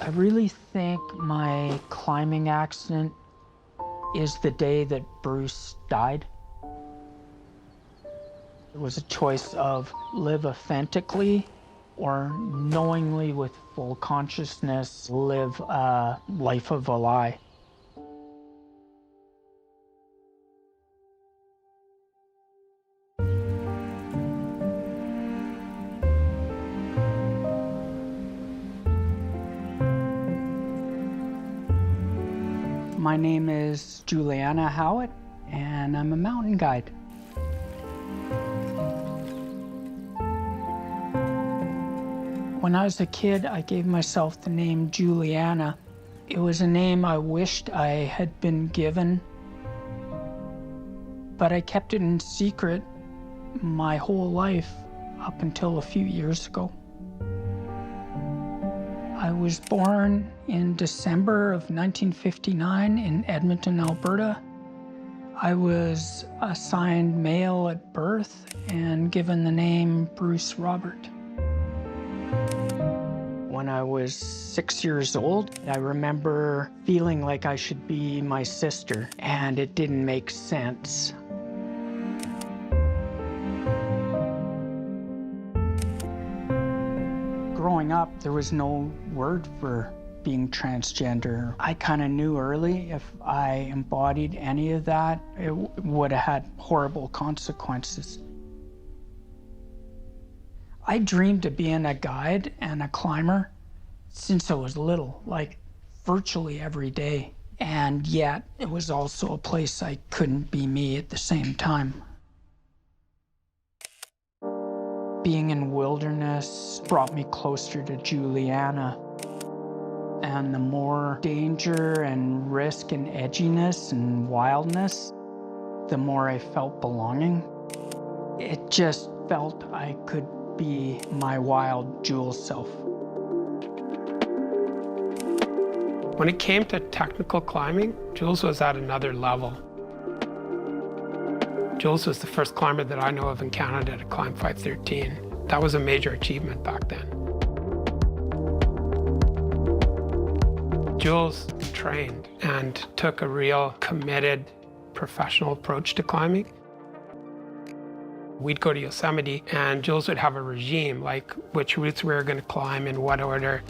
I really think my climbing accident is the day that Bruce died. It was a choice of live authentically or knowingly with full consciousness live a life of a lie. My name is Julianna Howatt, and I'm a mountain guide. When I was a kid, I gave myself the name Julianna. It was a name I wished I had been given, but I kept it in secret my whole life up until a few years ago. I was born in December of 1959 in Edmonton, Alberta. I was assigned male at birth and given the name Bruce Robert. When I was 6 years old, I remember feeling like I should be my sister, and it didn't make sense. Growing up, there was no word for being transgender. I kind of knew early if I embodied any of that, it would have had horrible consequences. I dreamed of being a guide and a climber since I was little, like virtually every day. And yet, it was also a place I couldn't be me at the same time. Being in wilderness brought me closer to Julianna. And the more danger and risk and edginess and wildness, the more I felt belonging. It just felt I could be my wild Jules self. When it came to technical climbing, Jules was at another level. Jules was the first climber that I know of in Canada to climb 513. That was a major achievement back then. Jules trained and took a real committed professional approach to climbing. We'd go to Yosemite and Jules would have a regime, like which routes we were going to climb in what order.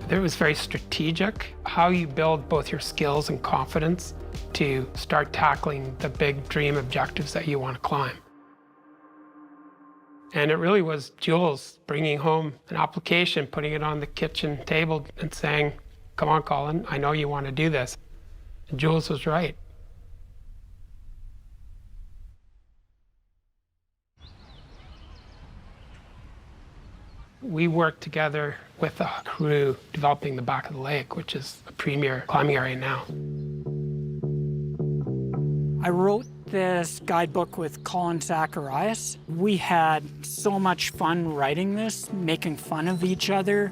It was very strategic, how you build both your skills and confidence to start tackling the big dream objectives that you want to climb. And it really was Jules bringing home an application, putting it on the kitchen table and saying, "Come on, Colin, I know you want to do this." And Jules was right. We worked together with a crew developing the back of the lake, which is a premier climbing area now. I wrote this guidebook with Colin Zacharias. We had so much fun writing this, making fun of each other.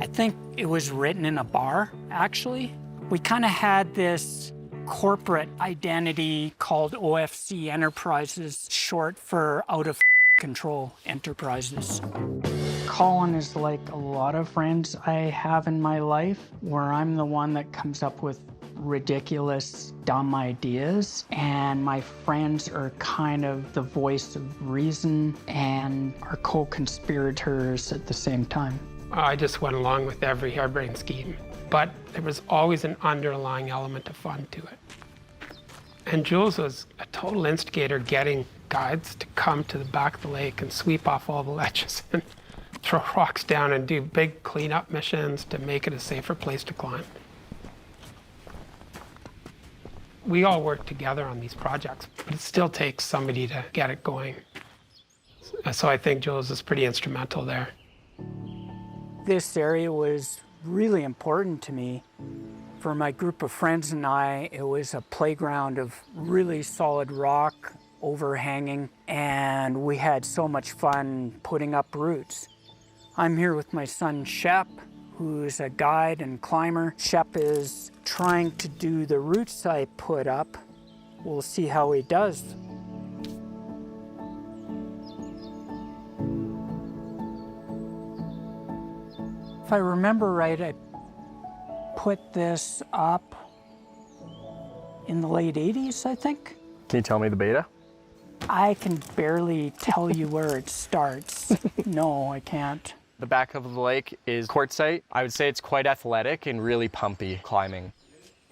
I think it was written in a bar, actually. We kind of had this corporate identity called OFC Enterprises, short for Out of Control Enterprises. Colin is like a lot of friends I have in my life, where I'm the one that comes up with ridiculous, dumb ideas, and my friends are kind of the voice of reason and are co-conspirators at the same time. I just went along with every harebrained scheme, but there was always an underlying element of fun to it. And Jules was a total instigator, getting guides to come to the back of the lake and sweep off all the ledges and throw rocks down and do big cleanup missions to make it a safer place to climb. We all work together on these projects, but it still takes somebody to get it going. So I think Jules is pretty instrumental there. This area was really important to me. For my group of friends and I, it was a playground of really solid rock, overhanging, and we had so much fun putting up roots. I'm here with my son Shep, who's a guide and climber. Shep is trying to do the routes I put up. We'll see how he does. If I remember right, I put this up in the late 80s, I think. Can you tell me the beta? I can barely tell you where it starts. No, I can't. The back of the lake is quartzite. I would say it's quite athletic and really pumpy climbing.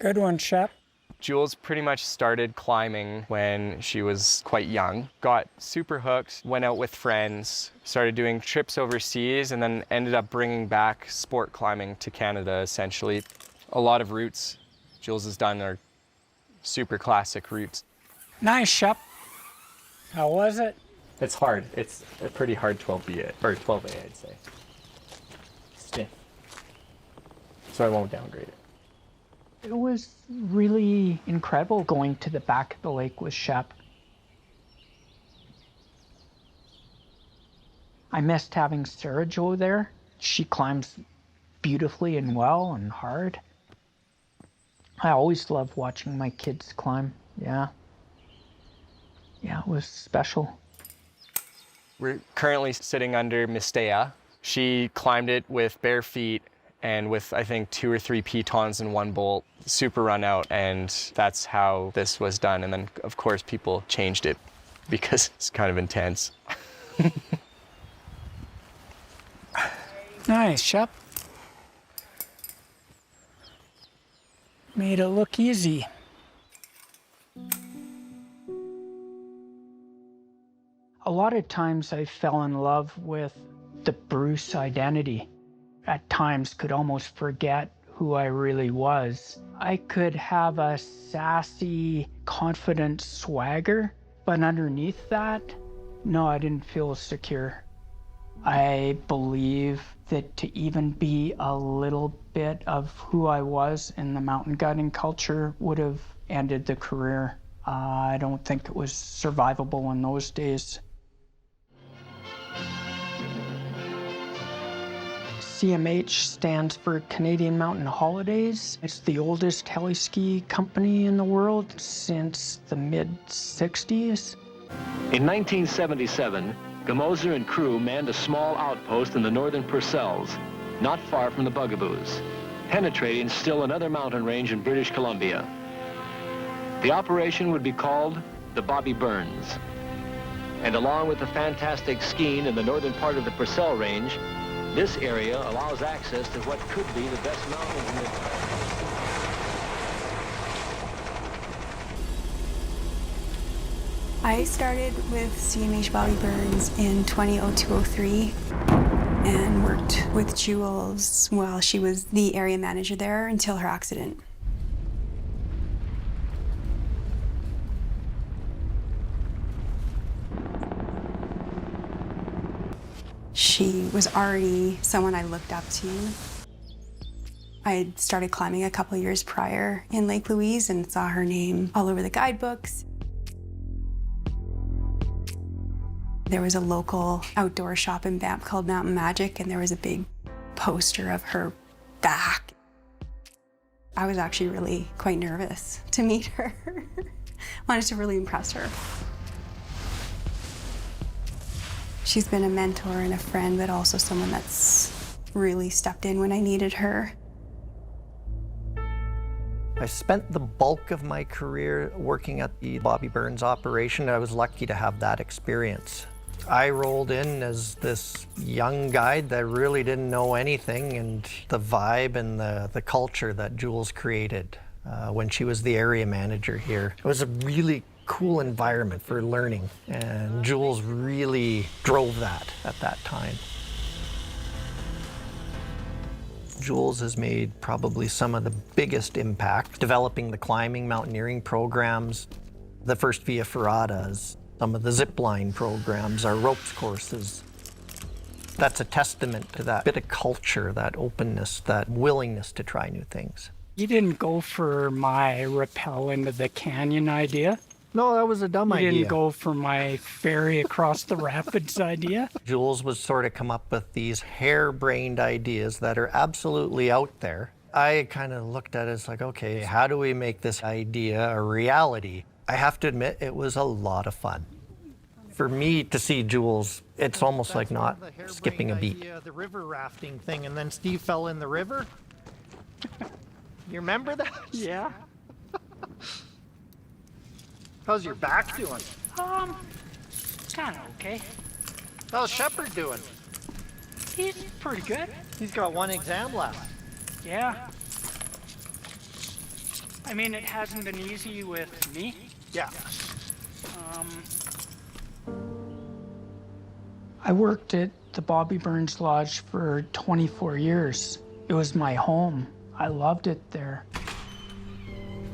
Good one, Shep. Jules pretty much started climbing when she was quite young, got super hooked, went out with friends, started doing trips overseas, and then ended up bringing back sport climbing to Canada, essentially. A lot of routes Jules has done are super classic routes. Nice, Shep. How was it? It's hard. It's a pretty hard 12B, or 12A, I'd say. Stiff. So I won't downgrade it. It was really incredible going to the back of the lake with Shep. I missed having Sarah Jo there. She climbs beautifully and well and hard. I always love watching my kids climb. Yeah, it was special. We're currently sitting under Mistea. She climbed it with bare feet and with, I think, 2 or 3 pitons in one bolt, super run out, and that's how this was done. And then, of course, people changed it because it's kind of intense. Nice, Shep. Made it look easy. A lot of times I fell in love with the Bruce identity. At times could almost forget who I really was. I could have a sassy, confident swagger, but underneath that, no, I didn't feel secure. I believe that to even be a little bit of who I was in the mountain guiding culture would have ended the career. I don't think it was survivable in those days. CMH stands for Canadian Mountain Holidays. It's the oldest heli-ski company in the world since the mid-60s. In 1977, Gamoser and crew manned a small outpost in the northern Purcells, not far from the Bugaboos, penetrating still another mountain range in British Columbia. The operation would be called the Bobby Burns. And along with the fantastic skiing in the northern part of the Purcell Range, this area allows access to what could be the best mountains in the I started with CMH Bobby Burns in 2002-03 and worked with Jules while she was the area manager there until her accident. She was already someone I looked up to. I had started climbing a couple years prior in Lake Louise and saw her name all over the guidebooks. There was a local outdoor shop in Banff called Mountain Magic, and there was a big poster of her back. I was actually really quite nervous to meet her. Wanted to really impress her. She's been a mentor and a friend, but also someone that's really stepped in when I needed her. I spent the bulk of my career working at the Bobby Burns operation. I was lucky to have that experience. I rolled in as this young guide that really didn't know anything, and the vibe and the culture that Jules created when she was the area manager here. It was a really cool environment for learning, and Jules really drove that at that time. Jules has made probably some of the biggest impact, developing the climbing, mountaineering programs, the first Via Ferratas, some of the zip line programs, our ropes courses. That's a testament to that bit of culture, that openness, that willingness to try new things. You didn't go for my rappel into the canyon idea. No, that was a dumb You idea. didn't go for my ferry across the rapids idea. Jules would sort of come up with these harebrained ideas that are absolutely out there. I kind of looked at it as like, okay, how do we make this idea a reality? I have to admit, it was a lot of fun. For me to see Jules, it's almost like not skipping a beat. The river rafting thing, and then Steve fell in the river. You remember that? Yeah. How's your back doing? Kind of okay. How's Shepard doing? He's pretty good. He's got one exam left. Yeah. I mean, it hasn't been easy with me. Yeah. I worked at the Bobby Burns Lodge for 24 years. It was my home. I loved it there.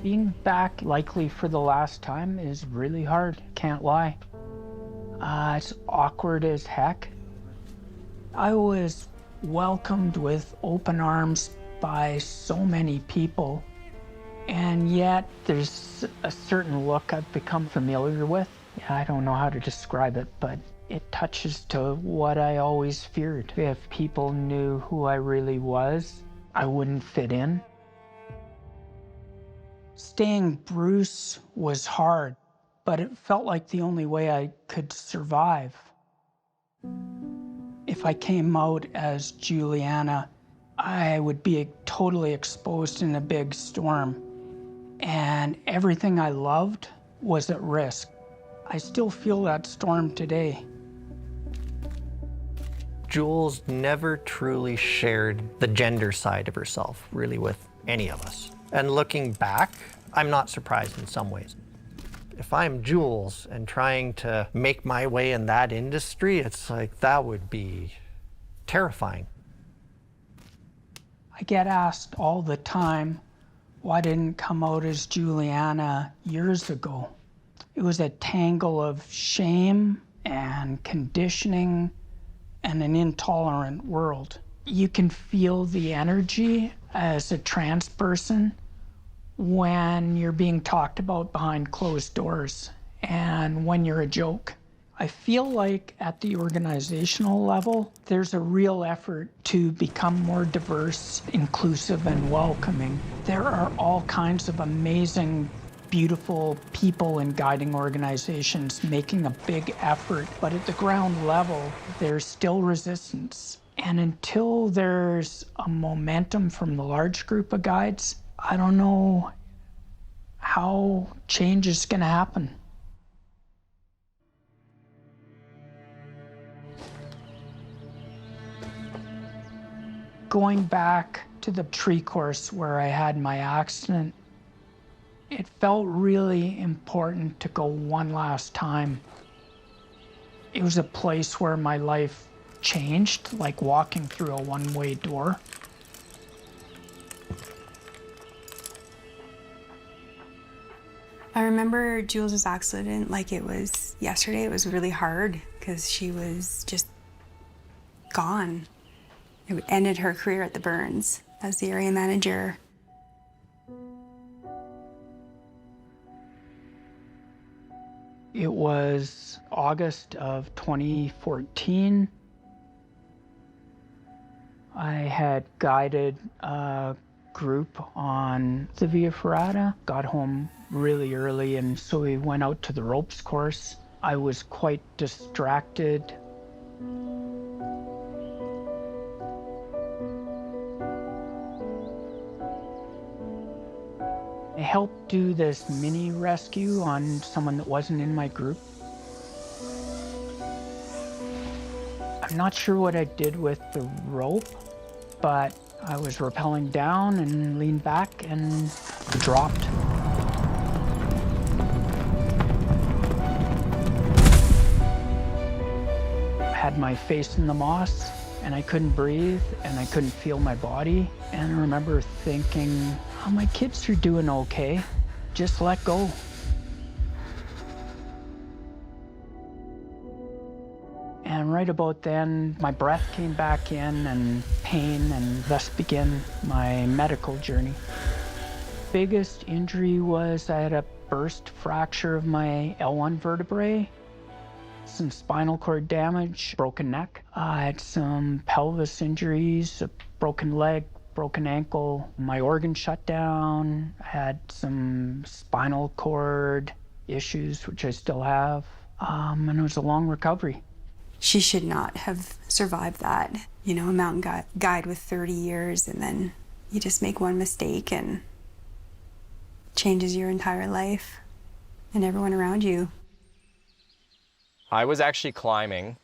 Being back likely for the last time is really hard, can't lie. It's awkward as heck. I was welcomed with open arms by so many people, and yet there's a certain look I've become familiar with. Yeah, I don't know how to describe it, but it touches to what I always feared. If people knew who I really was, I wouldn't fit in. Staying Bruce was hard, but it felt like the only way I could survive. If I came out as Julianna, I would be totally exposed in a big storm, and everything I loved was at risk. I still feel that storm today. Jules never truly shared the gender side of herself, really, with any of us. And looking back, I'm not surprised in some ways. If I'm Jules and trying to make my way in that industry, it's like that would be terrifying. I get asked all the time, why I didn't come out as Julianna years ago. It was a tangle of shame and conditioning and an intolerant world. You can feel the energy as a trans person when you're being talked about behind closed doors and when you're a joke. I feel like at the organizational level, there's a real effort to become more diverse, inclusive, and welcoming. There are all kinds of amazing, beautiful people in guiding organizations making a big effort, but at the ground level, there's still resistance. And until there's a momentum from the large group of guides, I don't know how change is going to happen. Going back to the tree course where I had my accident, it felt really important to go one last time. It was a place where my life changed, like walking through a one-way door. I remember Jules' accident like it was yesterday. It was really hard because she was just gone. It ended her career at the Burns as the area manager. It was August of 2014. I had guided a group on the Via Ferrata, got home really early, and so we went out to the ropes course. I was quite distracted. I helped do this mini rescue on someone that wasn't in my group. I'm not sure what I did with the rope, but I was rappelling down and leaned back and dropped. I had my face in the moss and I couldn't breathe and I couldn't feel my body. And I remember thinking, oh, my kids are doing okay. Just let go. And right about then, my breath came back in and pain, and thus began my medical journey. Biggest injury was I had a burst fracture of my L1 vertebrae, some spinal cord damage, broken neck. I had some pelvis injuries, a broken leg, broken ankle, my organ shut down. I had some spinal cord issues, which I still have, and it was a long recovery. She should not have survived that. You know, a mountain guide with 30 years, and then you just make one mistake and changes your entire life and everyone around you. I was actually climbing,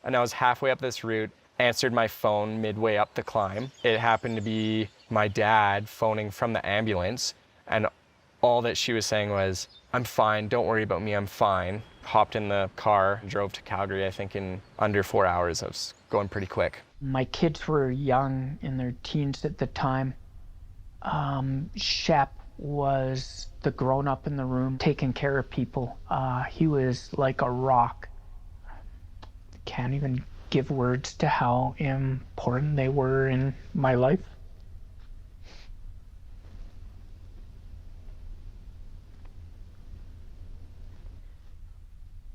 and I was halfway up this route, answered my phone midway up the climb. It happened to be my dad phoning from the ambulance, and all that she was saying was, "I'm fine, don't worry about me, I'm fine." Hopped in the car, drove to Calgary, I think in under 4 hours. I was going pretty quick. My kids were young, in their teens at the time. Shep was the grown-up in the room, taking care of people. He was like a rock. Can't even give words to how important they were in my life.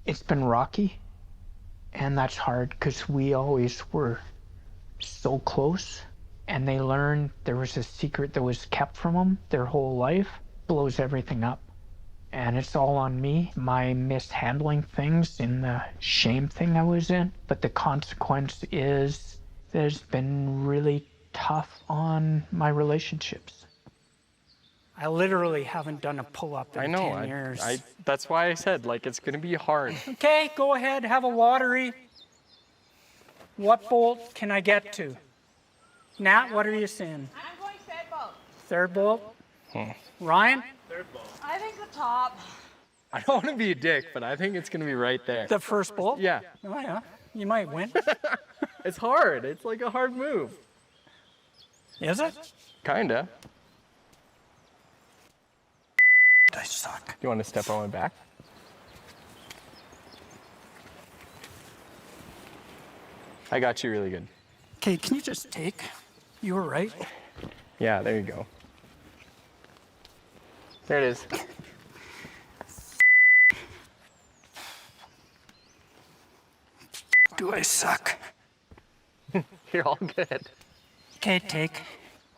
It's been rocky, and that's hard because we always were so close, and they learned there was a secret that was kept from them their whole life. Blows everything up, and it's all on me, my mishandling things in the shame thing I was in. But the consequence is that it's been really tough on my relationships. I literally haven't done a pull-up in 10 years. That's why I said, like, it's gonna be hard. Okay, go ahead, have a lottery. What bolt can I get to? Nat, what are you saying? I'm going third bolt. Third bolt? Ryan? I think the top. I don't wanna be a dick, but I think it's gonna be right there. The first bolt? Yeah. Oh yeah, you might win. It's hard, it's like a hard move. Is it? Kinda. I suck. You wanna step on my back? I got you really good. Okay, can you just take? You were right. Yeah, there you go. There it is. Do I suck? You're all good. Okay, take.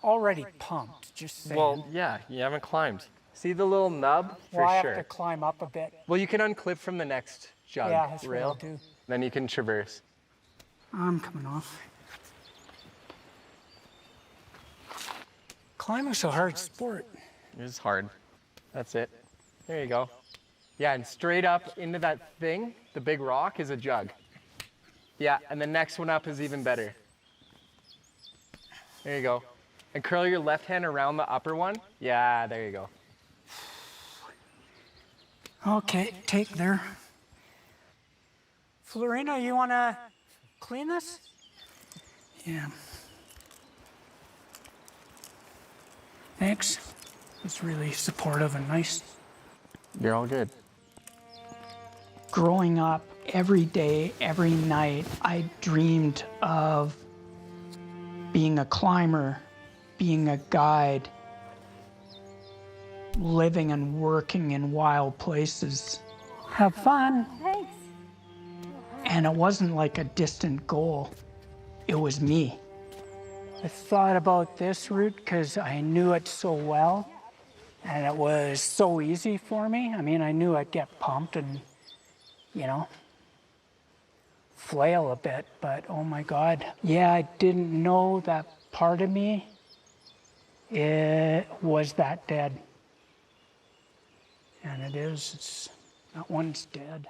Already pumped, just saying. Well, yeah, you haven't climbed. See the little nub? For Well, I sure. have to climb up a bit. Well, you can unclip from the next jug Yeah, that's what rail. I'll do. Then you can traverse. I'm coming off. Climbing's a hard sport. It is hard. That's it. There you go. Yeah, and straight up into that thing, the big rock, is a jug. Yeah, and the next one up is even better. There you go. And curl your left hand around the upper one. Yeah, there you go. Okay, take there. Florina, you want to clean this? Yeah. Thanks. It's really supportive and nice. You're all good. Growing up, every day, every night, I dreamed of being a climber, being a guide, living and working in wild places. Have fun. Thanks. And it wasn't like a distant goal. It was me. I thought about this route because I knew it so well, and it was so easy for me. I mean, I knew I'd get pumped and, you know, flail a bit, but oh my God. Yeah, I didn't know that part of me, it was that dead. And it is, that one's dead.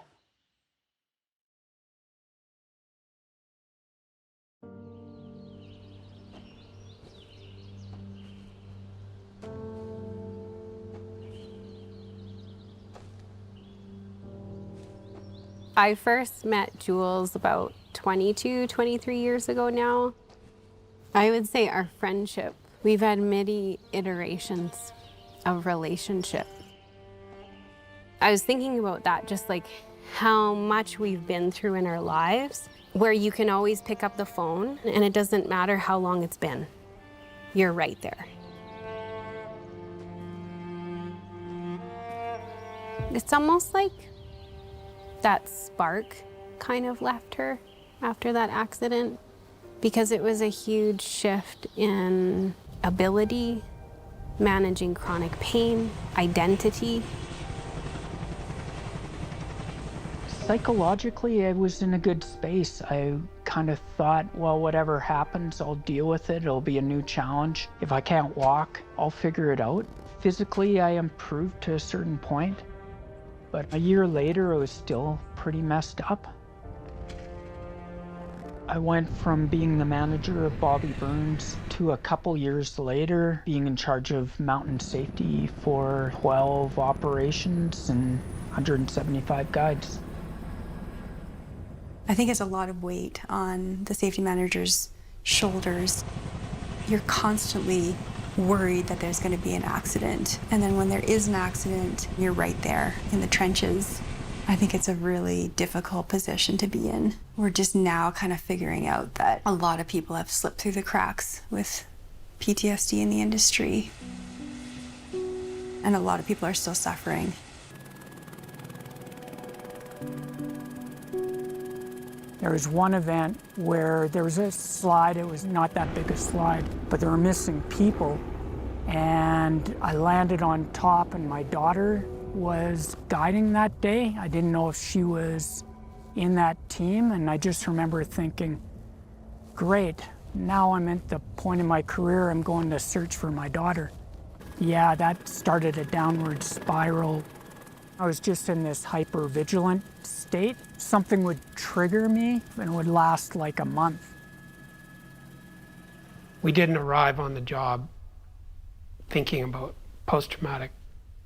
I first met Jules about 22, 23 years ago now. I would say our friendship, we've had many iterations of relationship. I was thinking about that, just like how much we've been through in our lives, where you can always pick up the phone and it doesn't matter how long it's been. You're right there. It's almost like that spark kind of left her after that accident, because it was a huge shift in ability, managing chronic pain, identity. Psychologically, I was in a good space. I kind of thought, well, whatever happens, I'll deal with it. It'll be a new challenge. If I can't walk, I'll figure it out. Physically, I improved to a certain point, but a year later, I was still pretty messed up. I went from being the manager of Bobby Burns to a couple years later being in charge of mountain safety for 12 operations and 175 guides. I think it's a lot of weight on the safety manager's shoulders. You're constantly worried that there's going to be an accident. And then when there is an accident, you're right there in the trenches. I think it's a really difficult position to be in. We're just now kind of figuring out that a lot of people have slipped through the cracks with PTSD in the industry. And a lot of people are still suffering. There was one event where there was a slide. It was not that big a slide, but there were missing people. And I landed on top, and my daughter was guiding that day. I didn't know if she was in that team, and I just remember thinking, great, now I'm at the point in my career I'm going to search for my daughter. Yeah, that started a downward spiral. I was just in this hyper-vigilant state. Something would trigger me, and it would last like a month. We didn't arrive on the job thinking about post-traumatic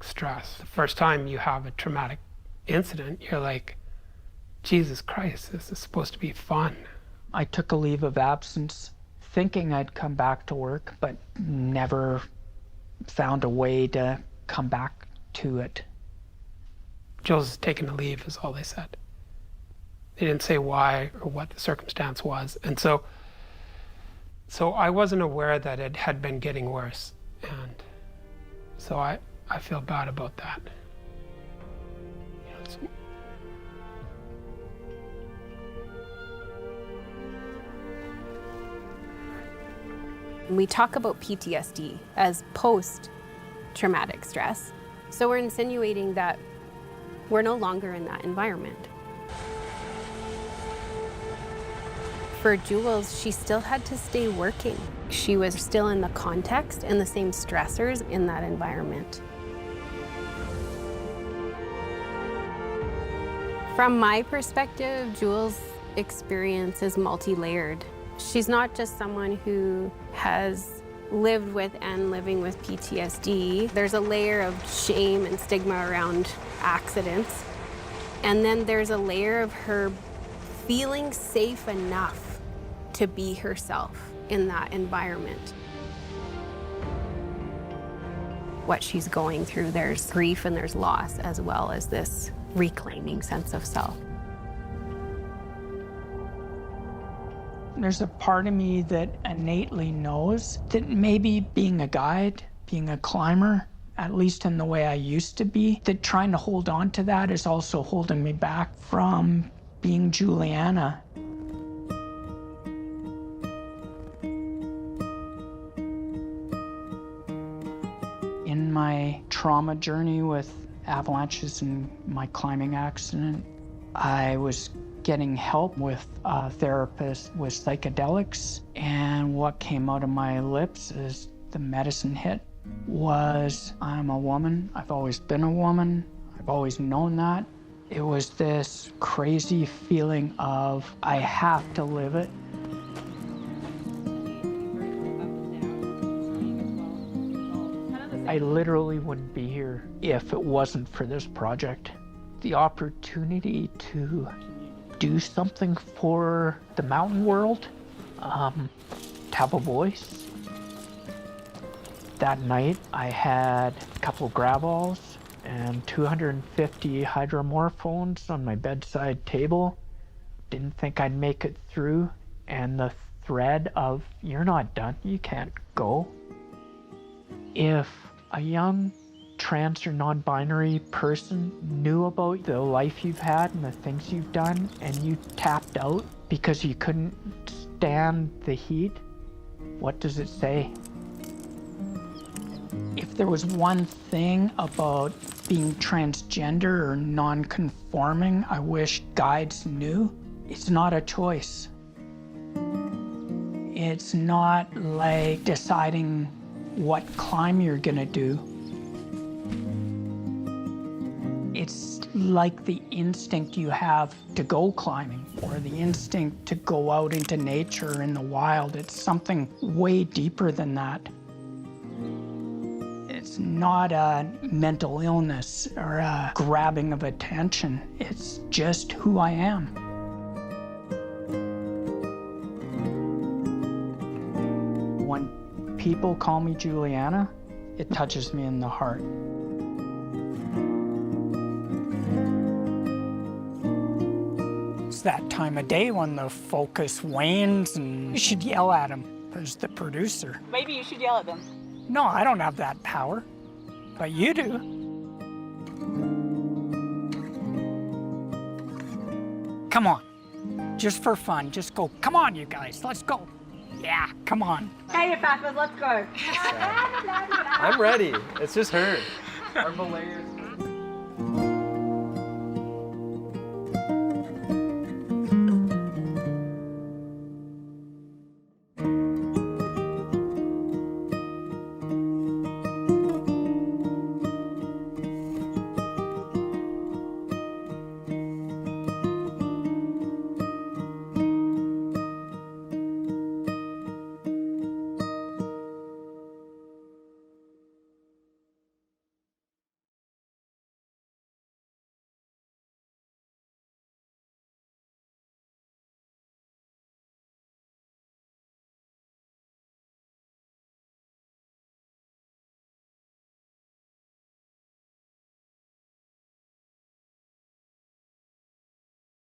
stress. The first time you have a traumatic incident, you're like, Jesus Christ, this is supposed to be fun. I took a leave of absence thinking I'd come back to work, but never found a way to come back to it. Jules taking a leave is all they said. They didn't say why or what the circumstance was. And so I wasn't aware that it had been getting worse. And so I feel bad about that. We talk about PTSD as post-traumatic stress. So we're insinuating that we're no longer in that environment. For Jules, she still had to stay working. She was still in the context and the same stressors in that environment. From my perspective, Jules' experience is multi-layered. She's not just someone who has lived with and living with PTSD. There's a layer of shame and stigma around accidents. And then there's a layer of her feeling safe enough to be herself in that environment. What she's going through, there's grief and there's loss, as well as this reclaiming sense of self. There's a part of me that innately knows that maybe being a guide, being a climber, at least in the way I used to be, that trying to hold on to that is also holding me back from being Julianna. In my trauma journey with avalanches and my climbing accident, I was getting help with a therapist with psychedelics, and what came out of my lips as the medicine hit was, I'm a woman, I've always been a woman, I've always known that. It was this crazy feeling of, I have to live it. I literally wouldn't be here if it wasn't for this project. The opportunity to do something for the mountain world, to have a voice. That night I had a couple gravells and 250 hydromorphones on my bedside table. Didn't think I'd make it through, and the thread of, you're not done, you can't go. If a young trans or non-binary person knew about the life you've had and the things you've done, and you tapped out because you couldn't stand the heat, what does it say? If there was one thing about being transgender or non-conforming I wish guides knew, it's not a choice. It's not like deciding what climb you're gonna do. It's like the instinct you have to go climbing, or the instinct to go out into nature in the wild. It's something way deeper than that. It's not a mental illness or a grabbing of attention. It's just who I am. When people call me Julianna, it touches me in the heart. It's that time of day when the focus wanes and you should yell at him as the producer. Maybe you should yell at them. No, I don't have that power, but you do. Come on, just for fun, just go, come on you guys, let's go. Yeah, come on. Hey, you papas, let's go. I'm ready. It's just her. Our Valerie's